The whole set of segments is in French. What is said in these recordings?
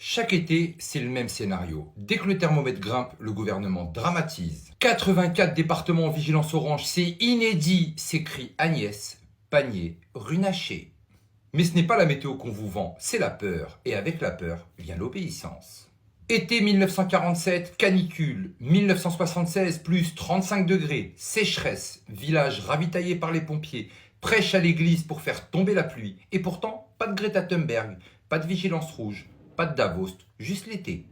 Chaque été, c'est le même scénario. Dès que le thermomètre grimpe, le gouvernement dramatise. 84 départements en vigilance orange, c'est inédit, s'écrie Agnès Pannier-Runacher. Mais ce n'est pas la météo qu'on vous vend, c'est la peur. Et avec la peur vient l'obéissance. Été 1947, canicule. 1976, plus 35 degrés. Sécheresse. Village ravitaillé par les pompiers. Prêche à l'église pour faire tomber la pluie. Et pourtant, pas de Greta Thunberg, pas de vigilance rouge, pas de Davos, juste l'été.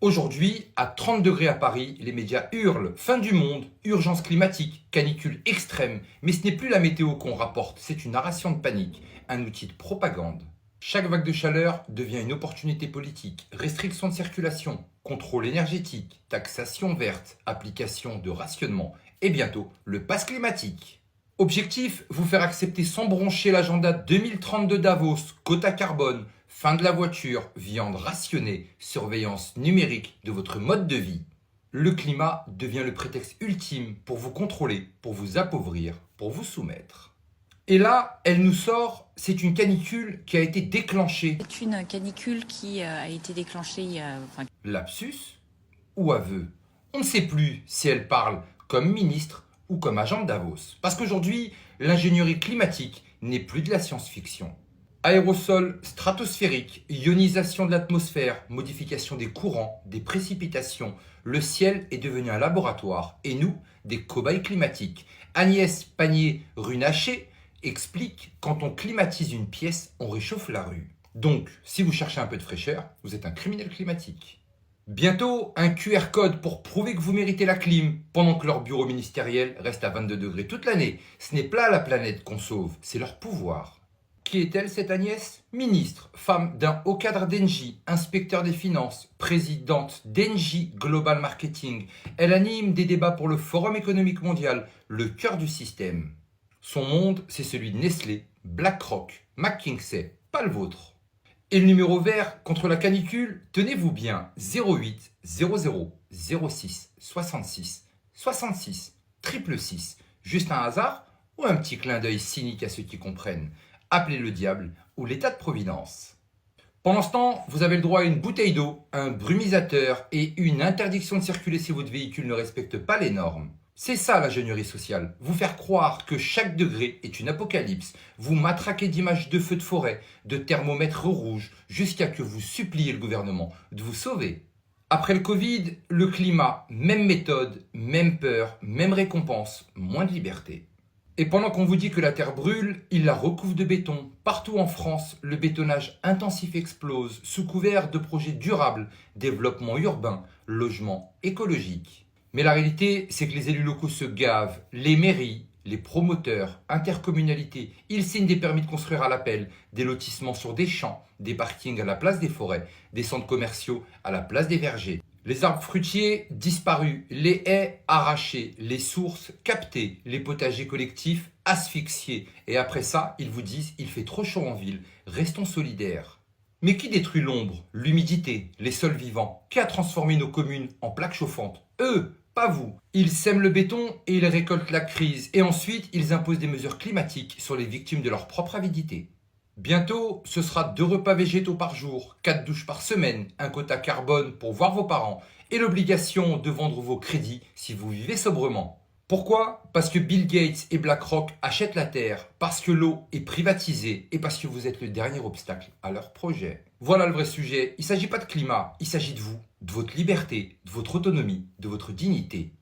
Aujourd'hui, à 30 degrés à Paris, les médias hurlent fin du monde, urgence climatique, canicule extrême. Mais ce n'est plus la météo qu'on rapporte, c'est une narration de panique, un outil de propagande. Chaque vague de chaleur devient une opportunité politique, restriction de circulation, contrôle énergétique, taxation verte, application de rationnement et bientôt le pass climatique. Objectif, vous faire accepter sans broncher l'agenda 2030 de Davos, quota carbone, fin de la voiture, viande rationnée, surveillance numérique de votre mode de vie. Le climat devient le prétexte ultime pour vous contrôler, pour vous appauvrir, pour vous soumettre. Et là, elle nous sort, c'est une canicule qui a été déclenchée. C'est une canicule qui a été déclenchée il y a... Lapsus ou aveu? On ne sait plus si elle parle comme ministre ou comme agent de Davos. Parce qu'aujourd'hui, l'ingénierie climatique n'est plus de la science-fiction. Aérosols stratosphériques, ionisation de l'atmosphère, modification des courants, des précipitations, le ciel est devenu un laboratoire et nous, des cobayes climatiques. Agnès Pannier-Runacher explique quand on climatise une pièce, on réchauffe la rue. Donc, si vous cherchez un peu de fraîcheur, vous êtes un criminel climatique. Bientôt, un QR code pour prouver que vous méritez la clim, pendant que leur bureau ministériel reste à 22 degrés toute l'année. Ce n'est pas la planète qu'on sauve, c'est leur pouvoir. Qui est-elle cette Agnès? Ministre, femme d'un haut cadre d'Engie, inspecteur des finances, présidente d'Engie Global Marketing. Elle anime des débats pour le Forum économique mondial, le cœur du système. Son monde, c'est celui de Nestlé, BlackRock, McKinsey, pas le vôtre. Et le numéro vert contre la canicule, tenez-vous bien, 08 00 06 66 66 666. Juste un hasard ou un petit clin d'œil cynique à ceux qui comprennent? Appelez le diable ou l'état de providence. Pendant ce temps, vous avez le droit à une bouteille d'eau, un brumisateur et une interdiction de circuler si votre véhicule ne respecte pas les normes. C'est ça l'ingénierie sociale, vous faire croire que chaque degré est une apocalypse, vous matraquer d'images de feux de forêt, de thermomètres rouges, jusqu'à que vous suppliez le gouvernement de vous sauver. Après le Covid, le climat, même méthode, même peur, même récompense, moins de liberté. Et pendant qu'on vous dit que la terre brûle, il la recouvre de béton. Partout en France, le bétonnage intensif explose sous couvert de projets durables, développement urbain, logement écologique. Mais la réalité, c'est que les élus locaux se gavent, les mairies, les promoteurs, intercommunalités, ils signent des permis de construire à l'appel, des lotissements sur des champs, des parkings à la place des forêts, des centres commerciaux à la place des vergers. Les arbres fruitiers disparus, les haies arrachées, les sources captées, les potagers collectifs asphyxiés. Et après ça, ils vous disent il fait trop chaud en ville, restons solidaires. Mais qui détruit l'ombre, l'humidité, les sols vivants? Qui a transformé nos communes en plaques chauffantes? Eux, pas vous. Ils sèment le béton et ils récoltent la crise. Et ensuite, ils imposent des mesures climatiques sur les victimes de leur propre avidité. Bientôt, ce sera 2 repas végétaux par jour, 4 douches par semaine, un quota carbone pour voir vos parents et l'obligation de vendre vos crédits si vous vivez sobrement. Pourquoi? Parce que Bill Gates et BlackRock achètent la terre, parce que l'eau est privatisée et parce que vous êtes le dernier obstacle à leur projet. Voilà le vrai sujet. Il ne s'agit pas de climat, il s'agit de vous, de votre liberté, de votre autonomie, de votre dignité.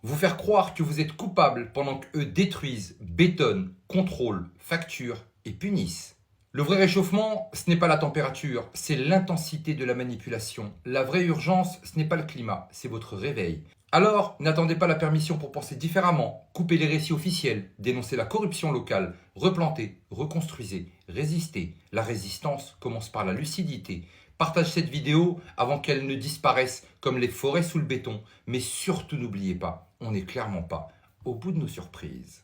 Vous faire croire que vous êtes coupable pendant qu'eux détruisent, bétonnent, contrôlent, facturent et punissent. Le vrai réchauffement, ce n'est pas la température, c'est l'intensité de la manipulation. La vraie urgence, ce n'est pas le climat, c'est votre réveil. Alors, n'attendez pas la permission pour penser différemment, coupez les récits officiels, dénoncez la corruption locale, replantez, reconstruisez, résistez. La résistance commence par la lucidité. Partagez cette vidéo avant qu'elle ne disparaisse comme les forêts sous le béton. Mais surtout n'oubliez pas, on n'est clairement pas au bout de nos surprises.